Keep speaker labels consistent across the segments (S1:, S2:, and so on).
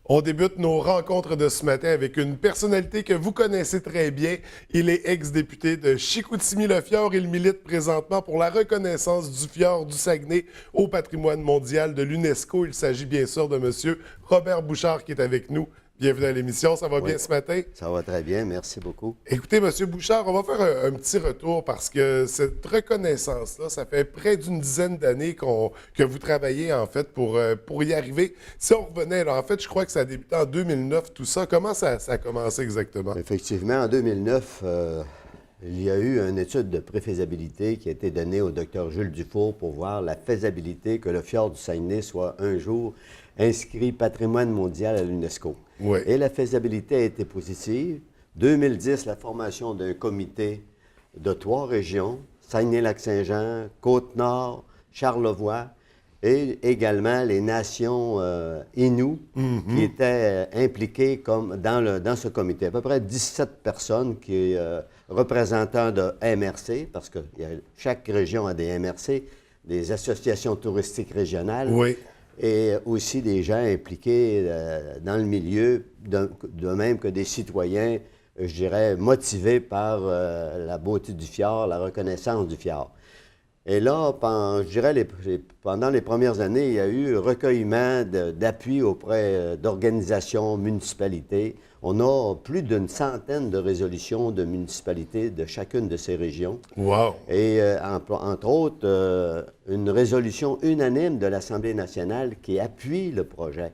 S1: On débute nos rencontres de ce matin avec une personnalité que vous connaissez très bien. Il est ex-député de Chicoutimi-le-Fjord. Il milite présentement pour la reconnaissance du fjord du Saguenay au patrimoine mondial de l'UNESCO. Il s'agit bien sûr de M. Robert Bouchard qui est avec nous. Bienvenue à l'émission. Ça va
S2: Oui,
S1: bien ce matin?
S2: ça va très bien. Merci beaucoup.
S1: Écoutez, M. Bouchard, on va faire un petit retour parce que cette reconnaissance-là, ça fait près d'une dizaine d'années que vous travaillez, en fait, pour y arriver. Si on revenait, là, en fait, je crois que ça a débuté en 2009, tout ça. Comment ça a commencé exactement?
S2: Effectivement, en 2009, il y a eu une étude de préfaisabilité qui a été donnée au Dr Jules Dufour pour voir la faisabilité que le fjord du Saguenay soit un jour inscrit patrimoine mondial à l'UNESCO.
S1: Oui.
S2: Et la faisabilité a été positive. 2010, la formation d'un comité de 3 régions, Saguenay-Lac-Saint-Jean, Côte-Nord, Charlevoix, et également les nations Innu qui étaient impliquées dans ce comité. À peu près 17 personnes qui représentants de MRC, parce que chaque région a des MRC, des associations touristiques régionales.
S1: Oui.
S2: Et aussi des gens impliqués dans le milieu, de même que des citoyens, je dirais, motivés par la beauté du fjord, la reconnaissance du fjord. Et là, je dirais, pendant les premières années, il y a eu recueillement d'appui auprès d'organisations, municipalités. On a plus d'une centaine de résolutions de municipalités de chacune de ces régions.
S1: Wow!
S2: Et entre autres, une résolution unanime de l'Assemblée nationale qui appuie le projet.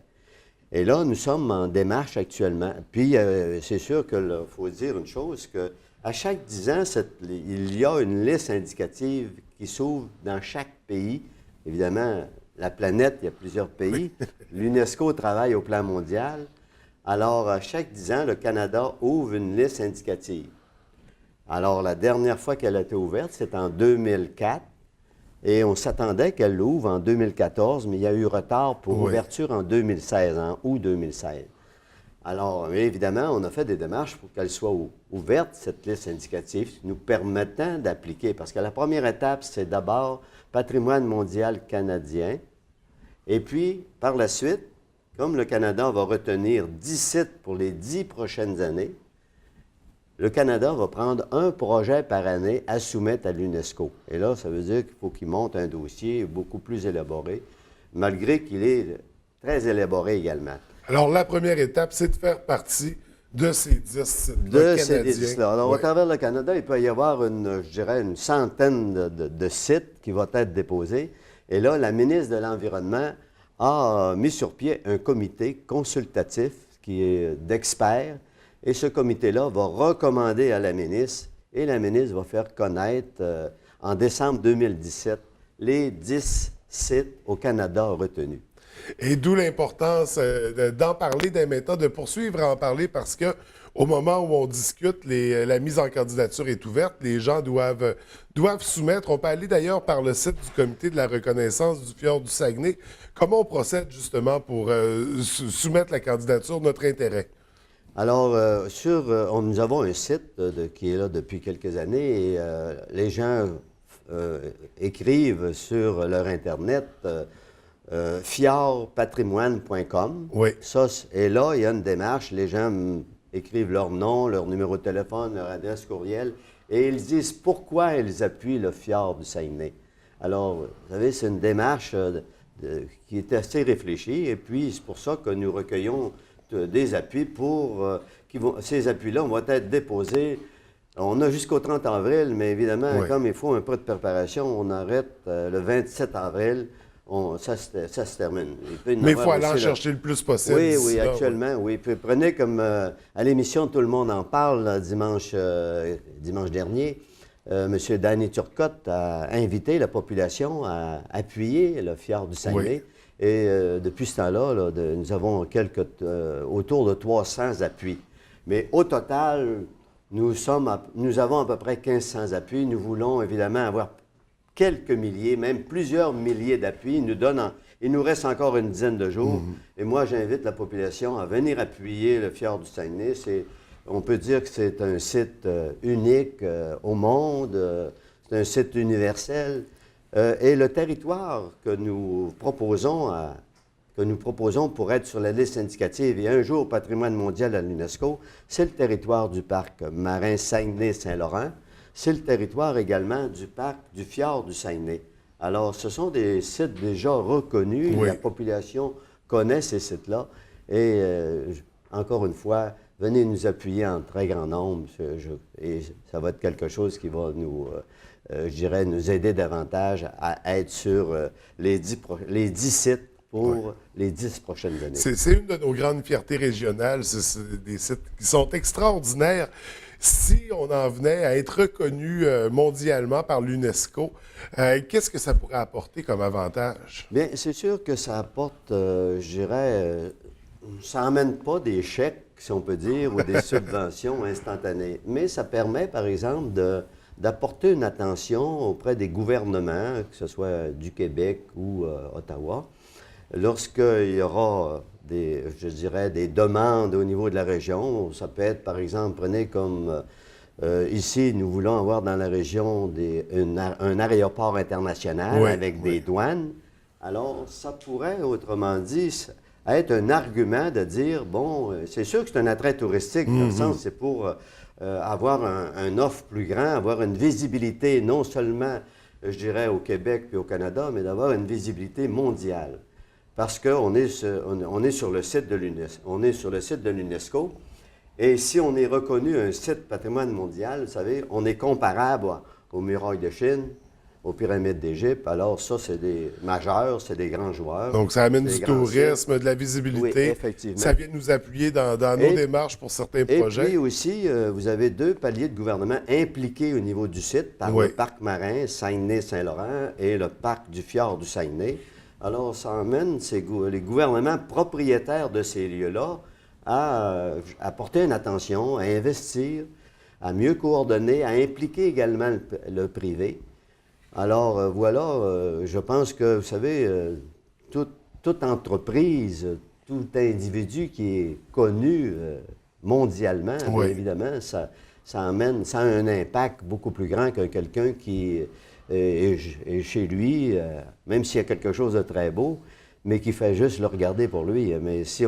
S2: Et là, nous sommes en démarche actuellement. Puis, c'est sûr qu'il faut dire une chose, qu'à chaque 10 ans, il y a une liste indicative qui s'ouvre dans chaque pays. Évidemment, la planète, il y a plusieurs pays. L'UNESCO travaille au plan mondial. Alors, à chaque 10 ans, le Canada ouvre une liste indicative. Alors, la dernière fois qu'elle a été ouverte, c'est en 2004. Et on s'attendait qu'elle l'ouvre en 2014, mais il y a eu retard pour ouverture en 2016, en août 2016. Alors, évidemment, on a fait des démarches pour qu'elle soit ouverte, cette liste indicative, nous permettant d'appliquer. Parce que la première étape, c'est d'abord patrimoine mondial canadien. Et puis, par la suite, comme le Canada va retenir 10 sites pour les 10 prochaines années, le Canada va prendre un projet par année à soumettre à l'UNESCO. Et là, ça veut dire qu'il faut qu'il monte un dossier beaucoup plus élaboré, malgré qu'il est très élaboré également.
S1: Alors, la première étape, c'est de faire partie de ces 10 sites
S2: De
S1: canadiens.
S2: ces 10-là. Alors, à travers le Canada, il peut y avoir je dirais, une centaine de sites qui vont être déposés. Et là, la ministre de l'Environnement a mis sur pied un comité consultatif qui est d'experts. Et ce comité-là va recommander à la ministre, et la ministre va faire connaître en décembre 2017 les 10 sites au Canada retenus.
S1: Et d'où l'importance d'en parler dès maintenant, de poursuivre à en parler parce que au moment où on discute, la mise en candidature est ouverte, les gens doivent soumettre. On peut aller d'ailleurs par le site du Comité de la reconnaissance du fjord du Saguenay. Comment on procède justement pour soumettre la candidature, notre intérêt?
S2: Alors, nous avons un site qui est là depuis quelques années et les gens écrivent sur leur Internet fjordpatrimoine.com.
S1: Oui.
S2: Et là, il y a une démarche. Les gens écrivent leur nom, leur numéro de téléphone, leur adresse courriel et ils disent pourquoi ils appuient le fjord du Saguenay. Alors, vous savez, c'est une démarche qui est assez réfléchie et puis c'est pour ça que nous recueillons des appuis ces appuis-là vont être déposés. On a jusqu'au 30 avril, mais évidemment, comme il faut un peu de préparation, on arrête le 27 avril. Ça se termine.
S1: Mais il faut aller en chercher le plus possible.
S2: Oui, actuellement, oui. Puis prenez comme à l'émission Tout le monde en parle dimanche dernier, M. Danny Turcotte a invité la population à appuyer le fjord du Saguenay. Et depuis ce temps-là, nous avons autour de 300 appuis. Mais au total, nous avons à peu près 1500 appuis. Nous voulons évidemment avoir quelques milliers, même plusieurs milliers d'appuis. Il nous reste encore une dizaine de jours. Et moi, j'invite la population à venir appuyer le fjord du Saguenay. On peut dire que c'est un site unique au monde. C'est un site universel. Et le territoire que nous proposons que nous proposons pour être sur la liste indicative et un jour patrimoine mondial à l'UNESCO, c'est le territoire du parc marin Saguenay-Saint-Laurent. C'est le territoire également du parc du fjord du Saguenay. Alors, ce sont des sites déjà reconnus.
S1: Oui.
S2: La population connaît ces sites-là. Et encore une fois, venez nous appuyer en très grand nombre. Et ça va être quelque chose qui va nous, je dirais, nous aider davantage à être sur les 10 sites pour les 10 prochaines années.
S1: C'est une de nos grandes fiertés régionales. C'est des sites qui sont extraordinaires. Si on en venait à être reconnu mondialement par l'UNESCO, qu'est-ce que ça pourrait apporter comme avantage?
S2: Bien, c'est sûr que ça apporte, je dirais, ça n'emmène pas des chèques, si on peut dire, ou des subventions instantanées. Mais ça permet, par exemple, d'apporter une attention auprès des gouvernements, que ce soit du Québec ou Ottawa, lorsqu'il y aura je dirais, des demandes au niveau de la région. Ça peut être, par exemple, prenez comme ici, nous voulons avoir dans la région un aéroport international avec des douanes. Alors, ça pourrait, autrement dit, être un argument de dire, bon, c'est sûr que c'est un attrait touristique, dans le sens, c'est pour avoir un offre plus grand, avoir une visibilité non seulement, je dirais, au Québec puis au Canada, mais d'avoir une visibilité mondiale. Parce qu'on est sur le site de l'UNESCO. On est sur le site de l'UNESCO. Et si on est reconnu un site patrimoine mondial, vous savez, on est comparable aux murailles de Chine, aux pyramides d'Égypte. Alors ça, c'est des majeurs, c'est des grands joueurs.
S1: Donc ça amène du tourisme, de la visibilité.
S2: Oui, effectivement.
S1: Ça vient nous appuyer dans nos démarches pour certains projets.
S2: Et puis aussi, vous avez 2 paliers de gouvernement impliqués au niveau du site par le parc marin Saguenay-Saint-Laurent et le parc du fjord du Saguenay. Alors, ça emmène les gouvernements propriétaires de ces lieux-là à porter une attention, à investir, à mieux coordonner, à impliquer également le privé. Alors, voilà, je pense que, vous savez, toute entreprise, tout individu qui est connu mondialement, bien évidemment, ça a un impact beaucoup plus grand que quelqu'un qui et chez lui, même s'il y a quelque chose de très beau, mais qui fait juste le regarder pour lui. Mais si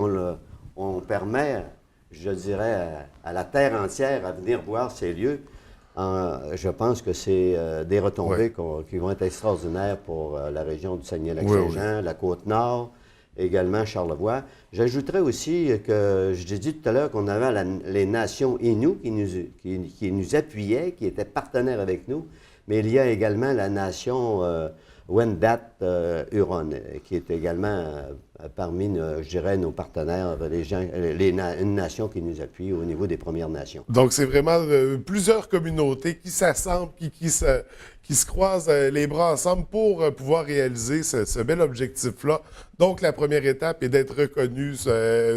S2: on permet, je dirais, à la terre entière à venir voir ces lieux, je pense que c'est des retombées qui vont être extraordinaires pour la région du Saguenay-Lac-Saint-Jean, la Côte-Nord, également Charlevoix. J'ajouterais aussi que, je dit tout à l'heure qu'on avait les nations Innu qui nous appuyaient, qui étaient partenaires avec nous. Mais il y a également la nation Wendat Huron, qui est également parmi, je dirais, nos partenaires, une nation qui nous appuie au niveau des Premières Nations.
S1: Donc, c'est vraiment plusieurs communautés qui s'assemblent, qui se croisent les bras ensemble pour pouvoir réaliser ce bel objectif-là. Donc, la première étape est d'être reconnu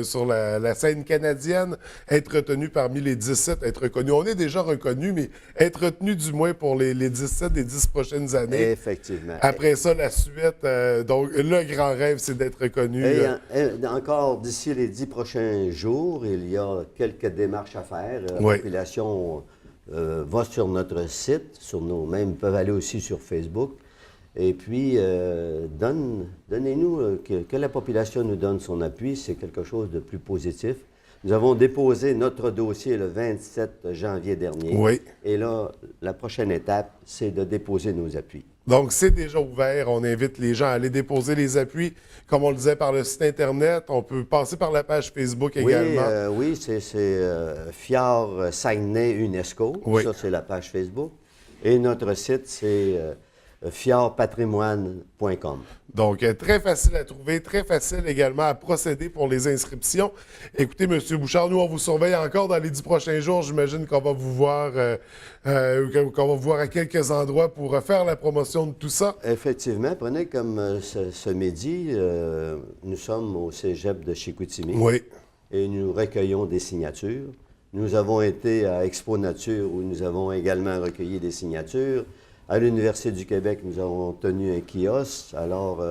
S1: sur la scène canadienne, être retenu parmi les 17, être reconnu. On est déjà reconnu, mais être retenu du moins pour les 17 des 10 prochaines années.
S2: Effectivement.
S1: Après ça, la suite, donc le grand rêve, c'est d'être reconnu.
S2: Et encore d'ici les 10 prochains jours, il y a quelques démarches à faire. La population va sur notre site, même peuvent aller aussi sur Facebook. Et puis, donnez-nous, que la population nous donne son appui, c'est quelque chose de plus positif. Nous avons déposé notre dossier le 27 janvier dernier.
S1: Oui.
S2: Et là, la prochaine étape, c'est de déposer nos appuis.
S1: Donc, c'est déjà ouvert. On invite les gens à aller déposer les appuis. Comme on le disait, par le site Internet. On peut passer par la page Facebook également.
S2: Oui, c'est Fjord Saguenay UNESCO.
S1: Oui.
S2: Ça, c'est la page Facebook. Et notre site, c'est fjordpatrimoine.com.
S1: Donc, très facile à trouver, très facile également à procéder pour les inscriptions. Écoutez, M. Bouchard, nous, on vous surveille encore dans les 10 prochains jours. J'imagine qu'on va vous voir à quelques endroits pour faire la promotion de tout ça.
S2: Effectivement. Prenez comme ce midi, nous sommes au cégep de Chicoutimi.
S1: Oui.
S2: Et nous recueillons des signatures. Nous avons été à Expo Nature où nous avons également recueilli des signatures. À l'Université du Québec, nous avons tenu un kiosque. Alors,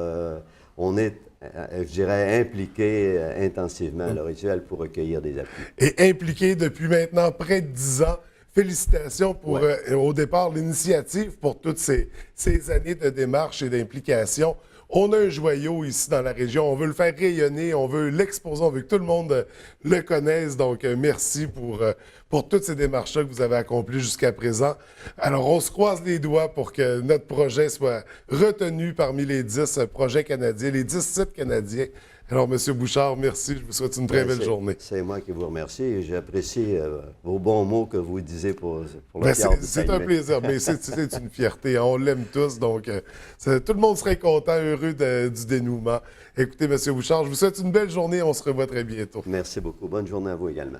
S2: on est, je dirais, impliqué intensivement à l'heure actuelle pour recueillir des appuis.
S1: Et impliqué depuis maintenant près de 10 ans. Félicitations pour, au départ, l'initiative pour toutes ces années de démarche et d'implication On a un joyau ici dans la région. On veut le faire rayonner, on veut l'exposer, on veut que tout le monde le connaisse. Donc, merci pour toutes ces démarches-là que vous avez accomplies jusqu'à présent. Alors, on se croise les doigts pour que notre projet soit retenu parmi les 10 projets canadiens, les 10 sites canadiens. Alors, M. Bouchard, merci. Je vous souhaite une très belle journée.
S2: C'est moi qui vous remercie et j'apprécie vos bons mots que vous disiez pour le Fjord du
S1: C'est un
S2: Saguenay.
S1: plaisir, mais c'est une fierté. On l'aime tous, donc tout le monde serait content, heureux du dénouement. Écoutez, M. Bouchard, je vous souhaite une belle journée. On se revoit très bientôt.
S2: Merci beaucoup. Bonne journée à vous également.